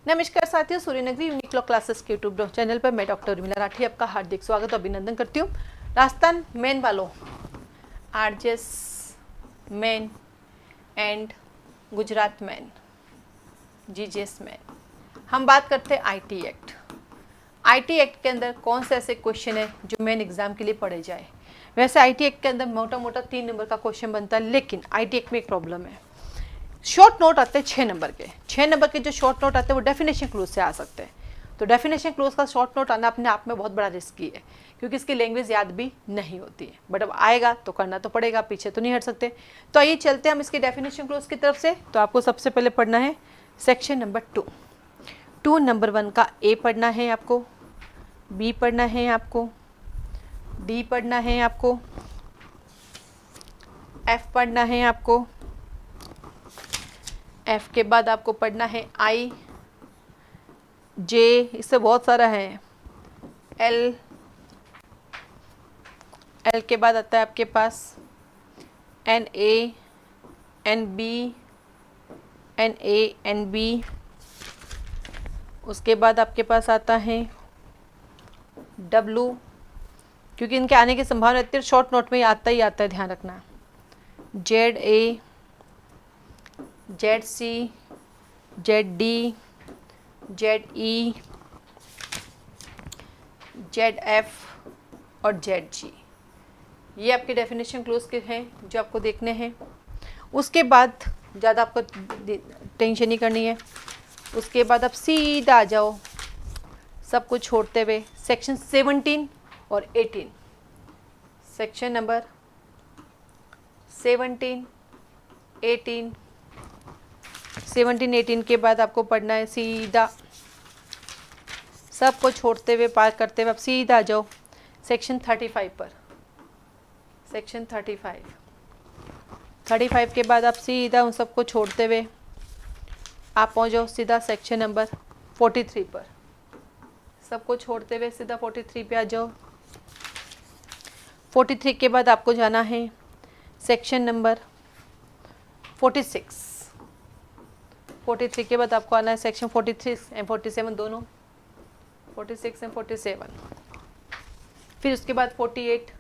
नमस्कार साथियों, Suryanagari unique law classes के यूट्यूब चैनल पर मैं डॉक्टर उर्मिला राठी आपका हार्दिक स्वागत और अभिनंदन करती हूँ। राजस्थान मेन वालों, RJS main and Gujarat main, GGS main, हम बात करते हैं आईटी एक्ट। आईटी एक्ट के अंदर कौन से ऐसे क्वेश्चन है जो मेन एग्जाम के लिए पढ़े जाए। वैसे आईटी एक्ट के अंदर मोटा मोटा 3 नंबर का क्वेश्चन बनता है, लेकिन आईटी एक्ट में एक प्रॉब्लम है, शॉर्ट नोट आते हैं 6 नंबर के। 6 नंबर के जो शॉर्ट नोट आते हैं वो डेफिनेशन क्लूज से आ सकते हैं। तो डेफिनेशन क्लूज का शॉर्ट नोट आना अपने आप में बहुत बड़ा रिस्की है, क्योंकि इसकी लैंग्वेज याद भी नहीं होती है, बट अब आएगा तो करना तो पड़ेगा, पीछे तो नहीं हट सकते। तो आइए चलते हैं हम इसके डेफिनेशन क्लूज की तरफ से। तो आपको सबसे पहले पढ़ना है सेक्शन नंबर 2 नंबर 1 का ए पढ़ना है आपको, बी पढ़ना है आपको, डी पढ़ना है आपको, एफ पढ़ना है आपको, एफ के बाद आपको पढ़ना है आई, जे, इससे बहुत सारा है, एल, एल के बाद आता है आपके पास N A, N B, N A, N B, उसके बाद आपके पास आता है डब्लू, क्योंकि इनके आने की संभावना रहती है, शॉर्ट नोट में आता ही आता है, ध्यान रखना। Z A, Z C, Z D, Z E, Z F और जेड जी, ये आपके डेफिनेशन क्लोज के हैं जो आपको देखने हैं। उसके बाद ज़्यादा आपको टेंशन नहीं करनी है। उसके बाद आप सीधा आ जाओ सब कुछ छोड़ते हुए सेक्शन 17 और 18, सेक्शन नंबर 17, 18 के बाद आपको पढ़ना है सीधा सब को छोड़ते हुए पार करते हुए आप सीधा आ जाओ सेक्शन 35 पर। सेक्शन 35 के बाद आप सीधा उन सबको छोड़ते हुए आप पहुंच जाओ सीधा सेक्शन नंबर 43 पर। सबको छोड़ते हुए सीधा 43 पे आ जाओ। 43 के बाद आपको जाना है सेक्शन नंबर 46। 43 के बाद आपको आना है सेक्शन 43 एंड 47 दोनों, 46 एंड 47। फिर उसके बाद 48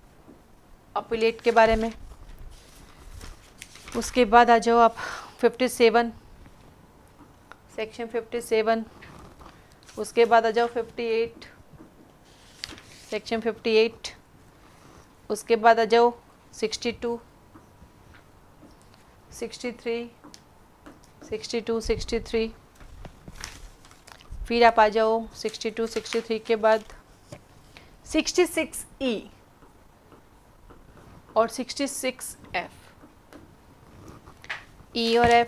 अपीलेट के बारे में। उसके बाद आ जाओ आप 57, सेक्शन 57। उसके बाद आ जाओ 58, सेक्शन 58। उसके बाद आ जाओ 62, 63, 63। फिर आप आ जाओ 62, 63 के बाद 66E और 66F, E और F।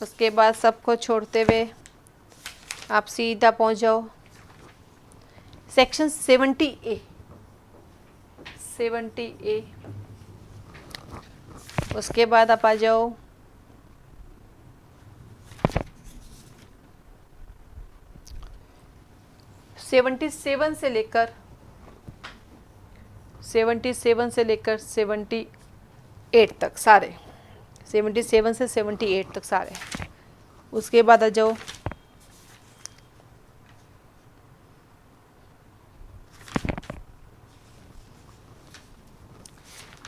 उसके बाद सबको छोड़ते हुए आप सीधा पहुंच जाओ सेक्शन 70A। उसके बाद आप आ जाओ 77 से लेकर 78 तक सारे, 77 से 78 तक सारे। उसके बाद आ जाओ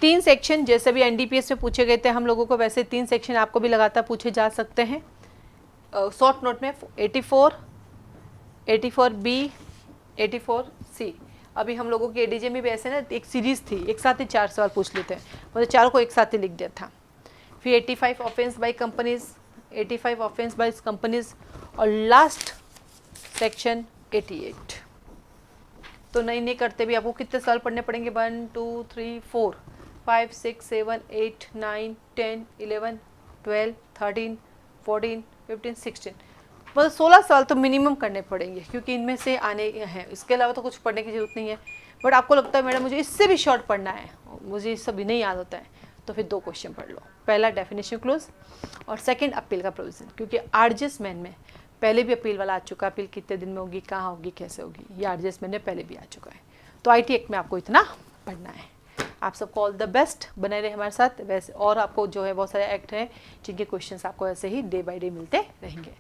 तीन सेक्शन, जैसे भी एनडीपीएस में पूछे गए थे हम लोगों को, वैसे 3 सेक्शन आपको भी लगातार पूछे जा सकते हैं शॉर्ट नोट में। 84, 84B, 84C। अभी हम लोगों के एडीजे में भी ऐसे ना एक सीरीज थी, एक साथ ही 4 सवाल पूछ लेते हैं, मतलब चारों को एक साथ ही लिख दिया था। फिर 85 offence by companies, 85 offence by companies, और लास्ट सेक्शन 88। तो नहीं करते भी आपको कितने सवाल पढ़ने पड़ेंगे? 1 2 3 4 5 6 7 8 9 10 11 12 13 14 15 16, मतलब 16 सवाल तो मिनिमम करने पड़ेंगे, क्योंकि इनमें से आने हैं। इसके अलावा तो कुछ पढ़ने की जरूरत नहीं है। बट आपको लगता है मैडम मुझे इससे भी शॉर्ट पढ़ना है, मुझे इससे भी नहीं याद होता है, तो फिर 2 क्वेश्चन पढ़ लो। पहला डेफिनेशन क्लोज और सेकंड अपील का प्रोविजन, क्योंकि आरजेएस मेन में पहले भी अपील वाला आ चुका है। अपील कितने दिन में होगी, कहाँ होगी, कैसे होगी, ये आरजेएस मेन में पहले भी आ चुका है। तो आईटी एक्ट में आपको इतना पढ़ना है। आप सबको ऑल द बेस्ट, बने रहे हमारे साथ। वैसे और आपको जो है बहुत सारे एक्ट हैं जिनके क्वेश्चंस आपको ऐसे ही डे बाय डे मिलते रहेंगे।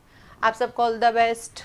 आप सबको ऑल द बेस्ट।